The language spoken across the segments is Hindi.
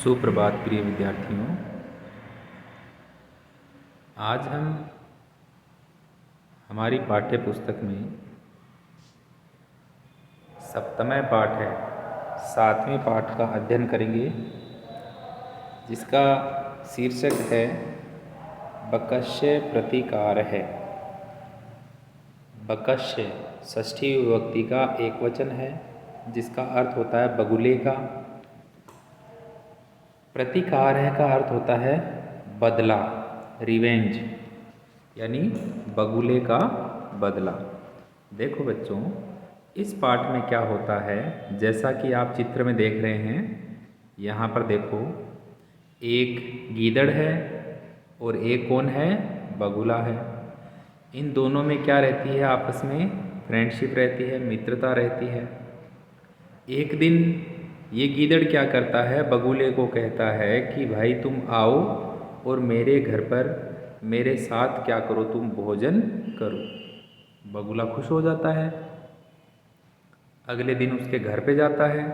सुप्रभात प्रिय विद्यार्थियों। आज हम हमारी पाठ्य पुस्तक में सप्तमः पाठ है, 7वें पाठ का अध्ययन करेंगे, जिसका शीर्षक है बकस्य प्रतिकारः। बकस्य षष्ठी विभक्ति का एक वचन है, जिसका अर्थ होता है बगुले का। प्रतिकारः का अर्थ होता है बदला, रिवेंज, यानी बगुले का बदला। देखो बच्चों, इस पाठ में क्या होता है, जैसा कि आप चित्र में देख रहे हैं। यहाँ पर देखो, एक गीदड़ है और एक कौन है, बगुला है। इन दोनों में क्या रहती है, आपस में फ्रेंडशिप रहती है, मित्रता रहती है। एक दिन ये गीदड़ क्या करता है, बगुले को कहता है कि भाई तुम आओ और मेरे घर पर मेरे साथ क्या करो, तुम भोजन करो। बगुला खुश हो जाता है। अगले दिन उसके घर पे जाता है,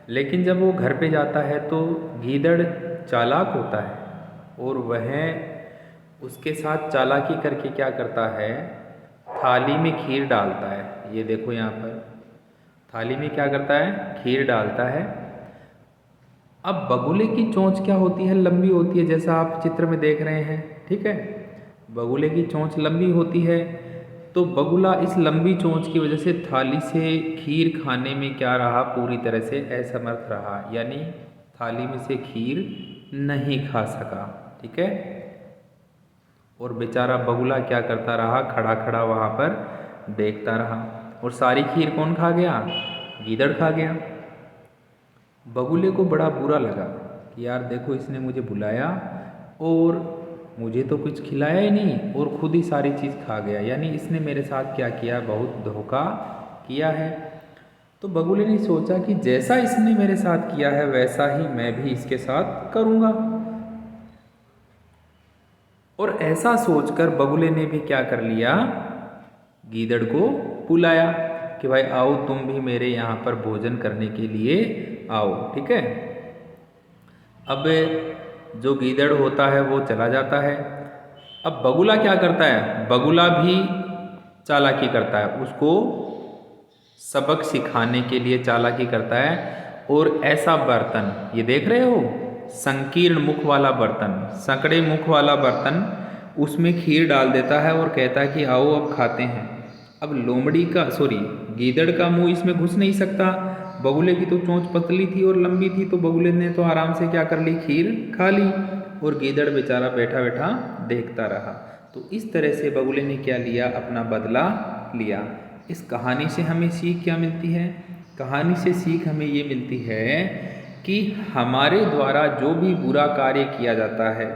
लेकिन जब वो घर पे जाता है तो गीदड़ चालाक होता है और वह उसके साथ चालाकी करके क्या करता है, थाली में खीर डालता है। ये देखो यहाँ पर थाली में क्या करता है, खीर डालता है। अब बगुले की चोंच क्या होती है, लंबी होती है, जैसा आप चित्र में देख रहे हैं। ठीक है, बगुले की चोंच लंबी होती है, तो बगुला इस लंबी चोंच की वजह से थाली से खीर खाने में क्या रहा, पूरी तरह से असमर्थ रहा, यानी थाली में से खीर नहीं खा सका। ठीक है, और बेचारा बगुला क्या करता रहा, खड़ा खड़ा वहाँ पर देखता रहा। और सारी खीर कौन खा गया, गीदड़ खा गया। बगुले को बड़ा बुरा लगा कि यार देखो, इसने मुझे बुलाया और मुझे तो कुछ खिलाया ही नहीं और खुद ही सारी चीज़ खा गया, यानी इसने मेरे साथ क्या किया, बहुत धोखा किया है। तो बगुले ने सोचा कि जैसा इसने मेरे साथ किया है वैसा ही मैं भी इसके साथ करूँगा। और ऐसा सोचकर बगुले ने भी क्या कर लिया, गीदड़ को बुलाया कि भाई आओ, तुम भी मेरे यहाँ पर भोजन करने के लिए आओ। ठीक है, अब जो गीदड़ होता है वो चला जाता है। अब बगुला क्या करता है, बगुला भी चालाकी करता है, उसको सबक सिखाने के लिए चालाकी करता है। और ऐसा बर्तन, ये देख रहे हो, संकीर्ण मुख वाला बर्तन, संकड़े मुख वाला बर्तन, उसमें खीर डाल देता है और कहता है कि आओ अब खाते हैं। अब गीदड़ का मुंह इसमें घुस नहीं सकता। बगुले की तो चोंच पतली थी और लंबी थी, तो बगुले ने तो आराम से क्या कर ली, खीर खा ली, और गीदड़ बेचारा बैठा बैठा देखता रहा। तो इस तरह से बगुले ने क्या लिया, अपना बदला लिया। इस कहानी से हमें सीख क्या मिलती है, कहानी से सीख हमें ये मिलती है कि हमारे द्वारा जो भी बुरा कार्य किया जाता है,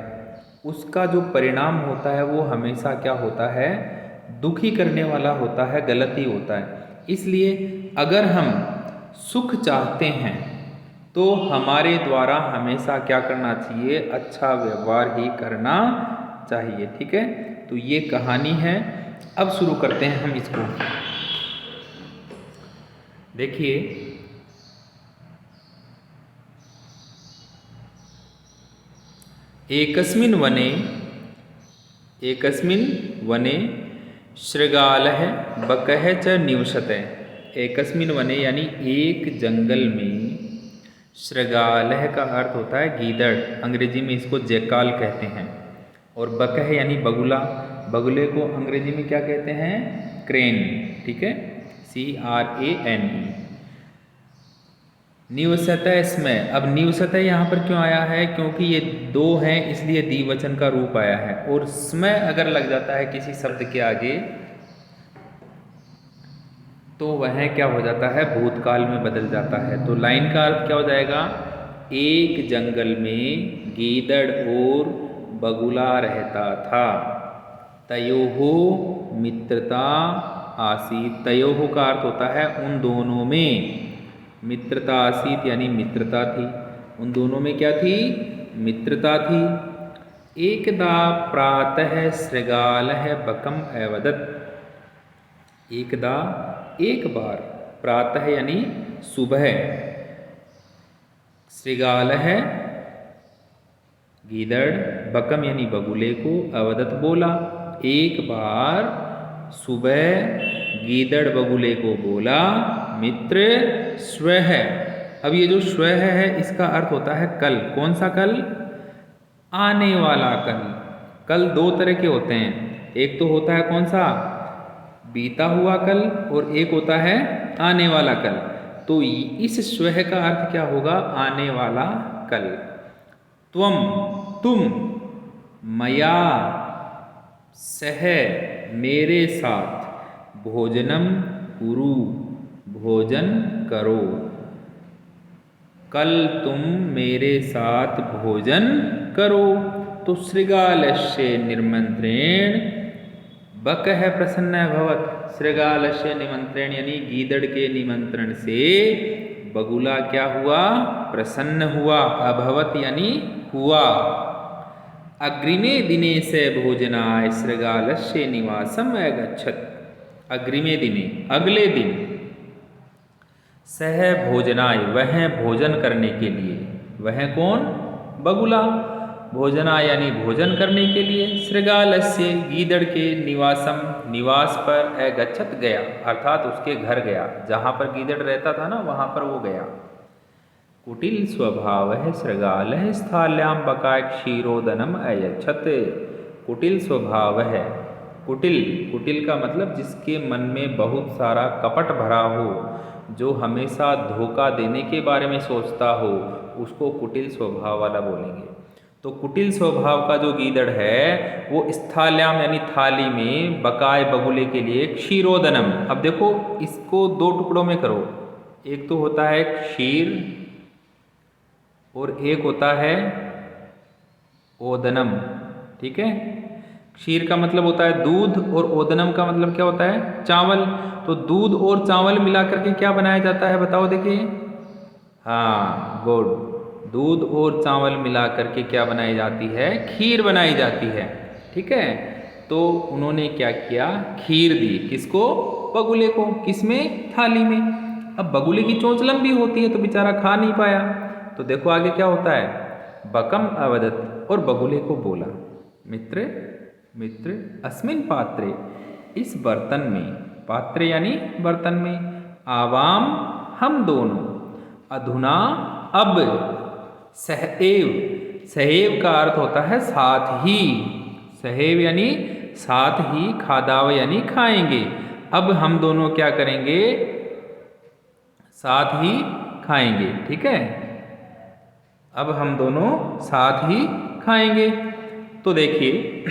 उसका जो परिणाम होता है वो हमेशा क्या होता है, दुखी करने वाला होता है, गलत ही होता है। इसलिए अगर हम सुख चाहते हैं तो हमारे द्वारा हमेशा क्या करना चाहिए, अच्छा व्यवहार ही करना चाहिए। ठीक है, तो ये कहानी है। अब शुरू करते हैं हम इसको। देखिए, एकस्मिन् वने शृगालः बकः च निवसते। एकस्मिन् वने यानी एक जंगल में, शृगालः का अर्थ होता है गीदड़, अंग्रेजी में इसको जैकाल कहते हैं। और बकः यानी बगुला, बगुले को अंग्रेजी में क्या कहते हैं, क्रेन। ठीक है, CRANE। निवसतः स्मः, अब निवसतः यहाँ पर क्यों आया है, क्योंकि ये दो हैं इसलिए द्विवचन का रूप आया है। और स्मः अगर लग जाता है किसी शब्द के आगे तो वह क्या हो जाता है, भूतकाल में बदल जाता है। तो लाइन का अर्थ क्या हो जाएगा, एक जंगल में गीदड़ और बगुला रहता था, तयोहो मित्रता आसीत। तयोहो का अर्थ होता है उन दोनों में, मित्रता आसीत यानी मित्रता थी, उन दोनों में क्या थी, मित्रता थी। एकदा प्रातः शृगालः बकम् अवदत्। एकदा एक बार, प्रातः यानी सुबह, शृगालः गीदड़ बकम यानी बगुले को अवदत बोला। एक बार सुबह गीदड़ बगुले को बोला, मित्र स्वह। अब ये जो स्वह है इसका अर्थ होता है कल। कौन सा कल? आने वाला कल। कल दो तरह के होते हैं, एक तो होता है कौन सा? बीता हुआ कल, और एक होता है आने वाला कल। तो इस स्वह का अर्थ क्या होगा? आने वाला कल। त्वम तुम, मया सह मेरे साथ, भोजनम कुरु भोजन करो। कल तुम मेरे साथ भोजन करो। तो शृगालस्य निमंत्रेण बकः प्रसन्न भवत। शृगालस्य निमंत्रण यानी गीदड़ के निमंत्रण से बगुला क्या हुआ? प्रसन्न हुआ। अभवत यानी हुआ। अग्रिमे दिने से भोजनाय शृगालस्य निवासम अगच्छत। अग्रिमे दिने अगले दिन, सह भोजनाय वह भोजन करने के लिए। वह कौन? बगुला। भोजनाय यानी भोजन करने के लिए। शृगालस्य गीदड़ के निवासम निवास पर अगच्छत गया, अर्थात उसके घर गया। जहाँ पर गीदड़ रहता था ना वहाँ पर वो गया। कुटिल स्वभाव है शृगालः स्थाल्याम बकाय क्षीरोदनम अयच्छत। कुटिल स्वभाव है। कुटिल, कुटिल का मतलब जिसके मन में बहुत सारा कपट भरा हो, जो हमेशा धोखा देने के बारे में सोचता हो, उसको कुटिल स्वभाव वाला बोलेंगे। तो कुटिल स्वभाव का जो गीदड़ है वो स्थाल्याम यानी थाली में बकाय बगुले के लिए क्षीरोदनम। अब देखो इसको दो टुकड़ों में करो, एक तो होता है क्षीर और एक होता है ओदनम। ठीक है, क्षीर का मतलब होता है दूध और ओदनम का मतलब क्या होता है? चावल। तो दूध और चावल मिला करके क्या बनाया जाता है बताओ देखिए? हाँ गुड, दूध और चावल मिला करके क्या बनाई जाती है? खीर बनाई जाती है। ठीक है, तो उन्होंने क्या किया? खीर दी। किसको? बगुले को। किसमें? थाली में। अब बगुले की चोंच लंबी होती है तो बेचारा खा नहीं पाया। तो देखो आगे क्या होता है? बकम अवदत, और बगुले को बोला, मित्र मित्र अस्मिन पात्रे, इस बर्तन में, पात्रे यानी बर्तन में, आवाम हम दोनों, अधुना अब, सहएव, सहएव का अर्थ होता है साथ ही। सहएव यानी साथ ही, खादाव यानी खाएंगे। अब हम दोनों क्या करेंगे? साथ ही खाएंगे। ठीक है, अब हम दोनों साथ ही खाएंगे। तो देखिए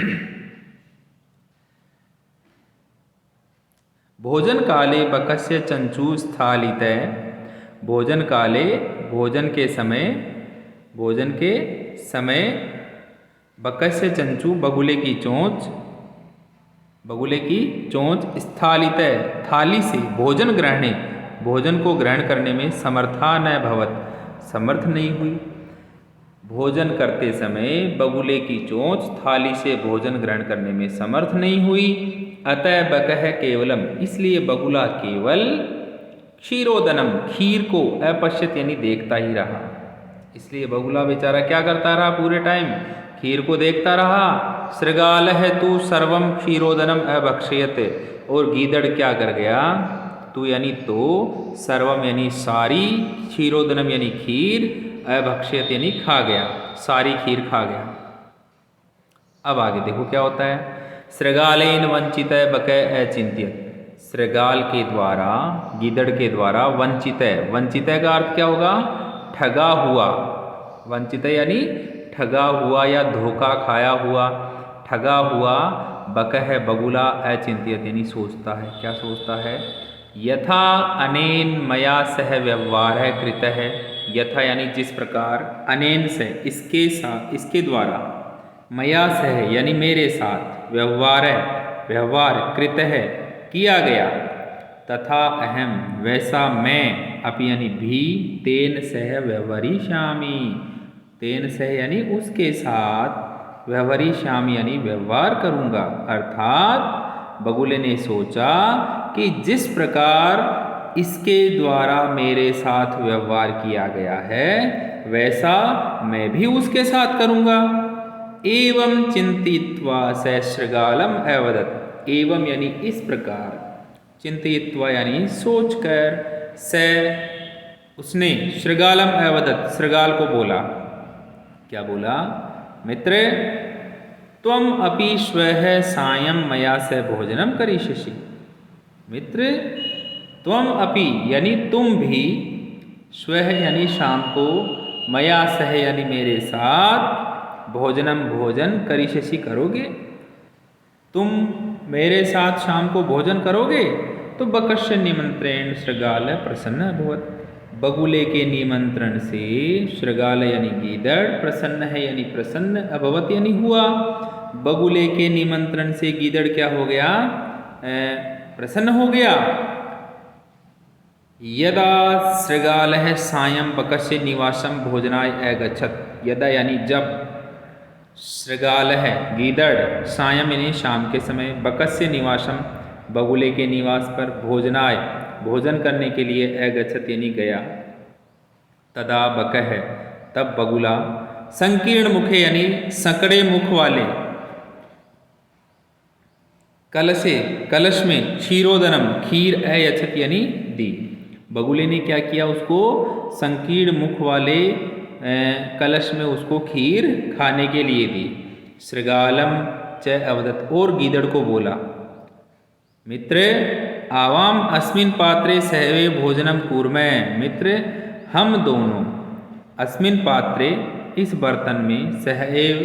भोजन काले बकस्य चंचू स्थालितः। भोजन काले भोजन के समय, भोजन के समय, बकस्य चंचू बगुले की चोंच, बगुले की चोंच स्थालितः थाली से, भोजन ग्रहणे भोजन को ग्रहण करने में समर्था न भवत, समर्थ नहीं हुई। भोजन करते समय बगुले की चोंच थाली से भोजन ग्रहण करने में समर्थ नहीं हुई। अतः बकह केवलम, इसलिए बगुला केवल क्षीरोदनम, खीर को अपश्यत यानी देखता ही रहा। इसलिए बगुला बेचारा क्या करता रहा? पूरे टाइम खीर को देखता रहा। शृगालः तु सर्वम क्षीरोदनम अभक्षयत, और गीदड़ क्या कर गया? तू यानी तो, सर्वम यानी सारी, क्षीरोदनम यानी खीर, अभक्षयत यानी खा गया, सारी खीर खा गया। अब आगे देखो क्या होता है? शृगालेन वंचित बकय अचिंत्यत। शृगाल के द्वारा, गीदड़ के द्वारा, वंचित, वंचित का अर्थ क्या होगा? ठगा हुआ। वंचित यानी ठगा हुआ या धोखा खाया हुआ, ठगा हुआ। बकह बगुला अचिंत्यत यानी सोचता है। क्या सोचता है? यथा अनेन मया सह व्यवहार है कृत है। यथा यानी जिस प्रकार, अनेन से इसके साथ, इसके द्वारा, मया सह यानी मेरे साथ, व्यवहार है, व्यवहार कृत है किया गया, तथा अहम वैसा मैं, अपि यानी भी, तेन सह व्यवहरिष्यामि, तेन सह यानी उसके साथ, व्यवहरिष्यामि यानी व्यवहार करूँगा। अर्थात बगुले ने सोचा कि जिस प्रकार इसके द्वारा मेरे साथ व्यवहार किया गया है वैसा मैं भी उसके साथ करूँगा। एवं चिंतित्वा स शृगालम अवदत्। एवं यानी इस प्रकार, चिंतित्वा यानी सोचकर, स उसने, शृगालम अवदत् शृगाल को बोला। क्या बोला? मित्र त्वम अपि श्वः सायं मया सह भोजनम करिष्यसि। मित्र त्वम अपि यानी तुम भी, श्वः यानी शाम को, मया सह यानी मेरे साथ, भोजनम भोजन, करिष्यसि करोगे। तुम मेरे साथ शाम को भोजन करोगे। तो बकस्य निमंत्रण शृगाल प्रसन्न अभवत्। बगुले के निमंत्रण से शृगाल यानी गीदड़ प्रसन्न है यानी प्रसन्न, अभवत यानी हुआ। बगुले के निमंत्रण से गीदड़ क्या हो गया? प्रसन्न हो गया। यदा शृगालः सायं बकस्य निवासम भोजनाय अगच्छत्। यदा यानी जब, शृगालः गीदड़, सायं यानी शाम के समय, बकस्य निवासम बगुले के निवास पर, भोजनाय भोजन करने के लिए, अगच्छत् यानी गया। तदा बकः तब बगुला, संकीर्ण मुखे यानी संकड़े मुख वाले, कलशे कलश में, क्षीरोदनम खीर अयच्छत् यानी दी। बगुले ने क्या किया? उसको संकीर्ण मुख वाले कलश में उसको खीर खाने के लिए दी। शृगालम च अवदत् और गीदड़ को बोला, मित्र आवाम अस्मिन् पात्रे सहवे भोजनम कूर्मः। मित्र हम दोनों, अस्मिन् पात्रे इस बर्तन में, सहएव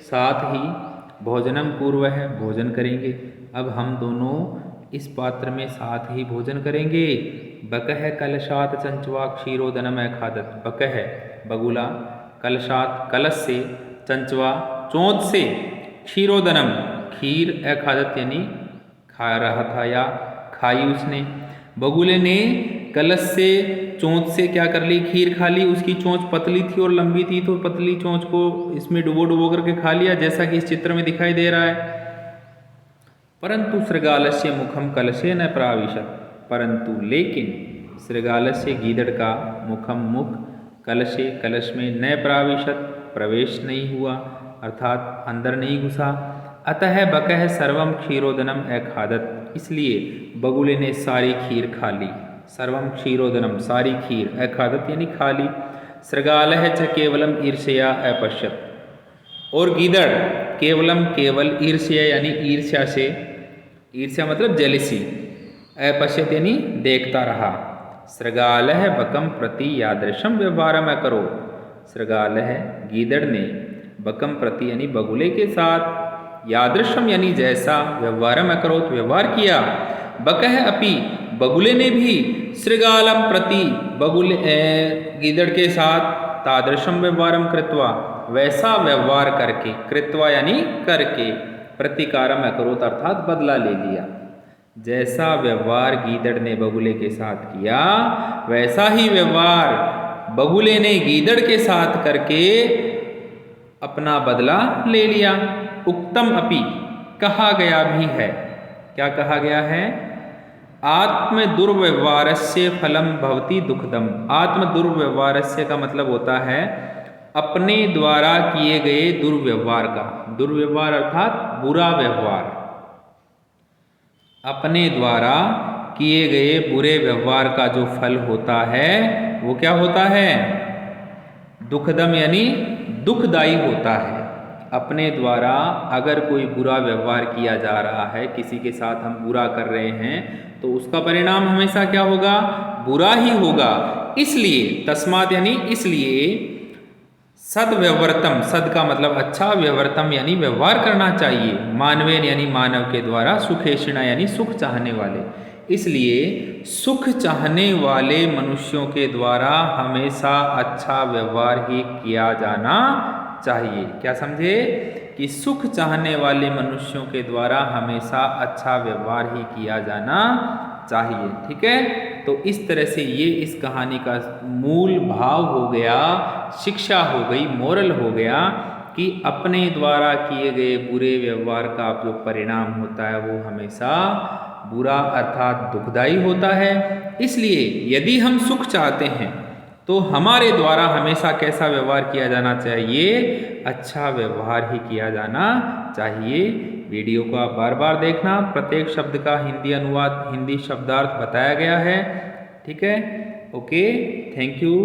साथ ही, भोजनम कुर्वः भोजन करेंगे। अब हम दोनों इस पात्र में साथ ही भोजन करेंगे। बकः कलशात चंचवा क्षीरोदनम अखादत्। बकः बगुला, कलशात कलश से, चंचवा चोंच से, क्षीरोदनम खीर, अखादत् यानी खा रहा था या खाई उसने। बगुले ने कलश से, चोंच से क्या कर ली? खीर खा ली। उसकी चोंच पतली थी और लंबी थी, तो पतली चोंच को इसमें डुबो डुबो करके खा लिया, जैसा कि इस चित्र में दिखाई दे रहा है। परंतु शृगालस्य मुखम कलशे न प्राविशत्। परंतु लेकिन शृगालस्य गीदड़ का मुखम मुख, कलशे कलश में, न प्राविशत् प्रवेश नहीं हुआ, अर्थात अंदर नहीं घुसा। अतः बकः सर्वम क्षीरोदनम अखादत्। इसलिए बगुले ने सारी खीर खा ली। सर्वम क्षीरोदनम सारी खीर, अखादत् यानी खा ली। शृगालः च केवलम ईर्ष्या अपश्यत्। और गीदड़ केवलम केवल, ईर्ष्या यानी ईर्ष्या से, ईर्ष्या मतलब जेलिसी, अपश्यत् यानी देखता रहा। शृगालः बकम प्रति यादृशम व्यवहारम अकरोत्। शृगालः गीदड़ ने बकम प्रति यानी बगुले के साथ, यादृशम यानी जैसा, व्यवहारम अकरोत् व्यवहार किया। बकः अपि बगुले ने भी, शृगालम प्रति बगुले गीदड़ के साथ, तादृशम व्यवहारम कृत्वा वैसा व्यवहार करके, कृत्वा यानी करके, प्रतिकारम अकरोत् अर्थात बदला ले लिया। जैसा व्यवहार गीदड़ ने बगुले के साथ किया वैसा ही व्यवहार बगुले ने गीदड़ के साथ करके अपना बदला ले लिया। उक्तम अपि कहा गया भी है। क्या कहा गया है? आत्म दुर्व्यवहारस्य फलम भवति दुखदम। आत्म दुर्व्यवहारस्य का मतलब होता है अपने द्वारा किए गए दुर्व्यवहार का। दुर्व्यवहार अर्थात बुरा व्यवहार। अपने द्वारा किए गए बुरे व्यवहार का जो फल होता है वो क्या होता है? दुखदम यानी दुखदायी होता है। अपने द्वारा अगर कोई बुरा व्यवहार किया जा रहा है, किसी के साथ हम बुरा कर रहे हैं, तो उसका परिणाम हमेशा क्या होगा? बुरा ही होगा। इसलिए तस्मात् यानी इसलिए, सद्व्यवर्तम, सद का मतलब अच्छा, व्यवर्तम यानी व्यवहार करना चाहिए, मानवेन यानी मानव के द्वारा, सुखेषिणा यानी सुख चाहने वाले। इसलिए सुख चाहने वाले मनुष्यों के द्वारा हमेशा अच्छा व्यवहार ही किया जाना चाहिए। क्या समझे? कि सुख चाहने वाले मनुष्यों के द्वारा हमेशा अच्छा व्यवहार ही किया जाना चाहिए। ठीक है, तो इस तरह से ये इस कहानी का मूल भाव हो गया, शिक्षा हो गई, मोरल हो गया कि अपने द्वारा किए गए बुरे व्यवहार का जो परिणाम होता है वो हमेशा बुरा अर्थात दुखदाई होता है। इसलिए यदि हम सुख चाहते हैं तो हमारे द्वारा हमेशा कैसा व्यवहार किया जाना चाहिए? अच्छा व्यवहार ही किया जाना चाहिए। वीडियो को आप बार बार देखना, प्रत्येक शब्द का हिंदी अनुवाद, हिंदी शब्दार्थ बताया गया है। ठीक है, ओके, थैंक यू।